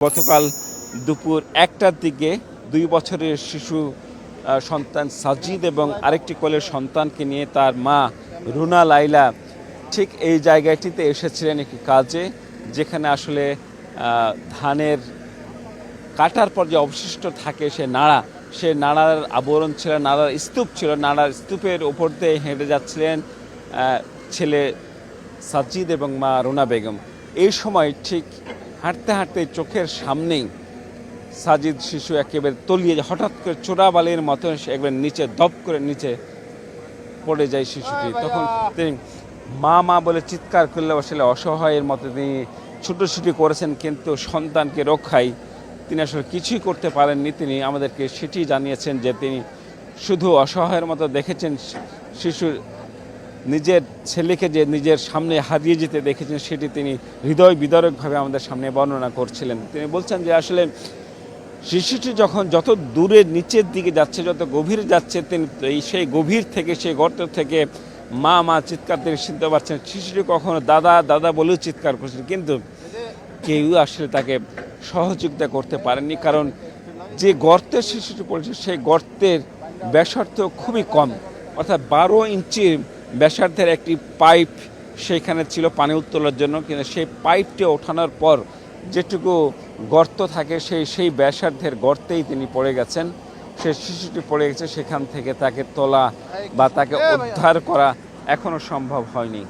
গতকাল দুপুর ১টার দিকে ২ বছরের শিশু সন্তান সাজিদ এবং আরেকটি কোলের সন্তানকে নিয়ে তার মা রুনা লাইলা ঠিক এই জায়গাটিতে এসেছিলেন একটি কাজে, যেখানে আসলে ধানের কাটার পর যে অবশিষ্ট থাকে সে নাড়ার আবরণ ছিল, নাড়ার স্তূপ ছিল, নাড়ার স্তূপের উপর দিয়ে হেঁটে যাচ্ছিলেন ছেলে সাজিদ এবং মা রুনা বেগম। এই সময় ঠিক হাঁটতে হাঁটতে চোখের সামনেই সাজিদ শিশু একেবারে তলিয়ে হঠাৎ করে চোরাবালির মতো একবার নিচে দপ করে নিচে পড়ে যায় শিশুটি। তখন তিনি মা বলে চিৎকার করলে আসলে অসহায়ের মতো তিনি ছুটোছুটি করেছেন, কিন্তু সন্তানকে রক্ষায় তিনি আসলে কিছুই করতে পারেননি। তিনি আমাদেরকে সেটি জানিয়েছেন যে তিনি শুধু অসহায়ের মতো দেখেছেন, শিশুর নিজের ছেলেকে যে নিজের সামনে হারিয়ে যেতে দেখেছেন সেটি তিনি হৃদয় বিদারকভাবে আমাদের সামনে বর্ণনা করছিলেন। তিনি বলছেন যে আসলে শিশুটি যখন যত দূরে নিচের দিকে যাচ্ছে, যত গভীরে যাচ্ছে, তিনি সেই গভীর থেকে সেই গর্ত থেকে মা চিৎকার তিনি শুনতে পাচ্ছেন। শিশুটি কখনো দাদা বলেও চিৎকার করছেন, কিন্তু কেউ আসলে তাকে সহযোগিতা করতে পারেননি, কারণ যে গর্তের শিশুটি পড়েছে সেই গর্তের ব্যাসার্ধ খুবই কম, অর্থাৎ 12 ইঞ্চি ব্যাসার্ধের একটি পাইপ সেইখানে ছিল পানি উত্তোলনের জন্য, কিন্তু সেই পাইপটি ওঠানোর পর যেটুকু গর্ত থাকে সেই ব্যাসার্ধের গর্তেই তিনি পড়ে গেছেন। সেই শিশুটি পড়ে গেছে, সেখান থেকে তাকে তোলা বা তাকে উদ্ধার করা এখনো সম্ভব হয়নি।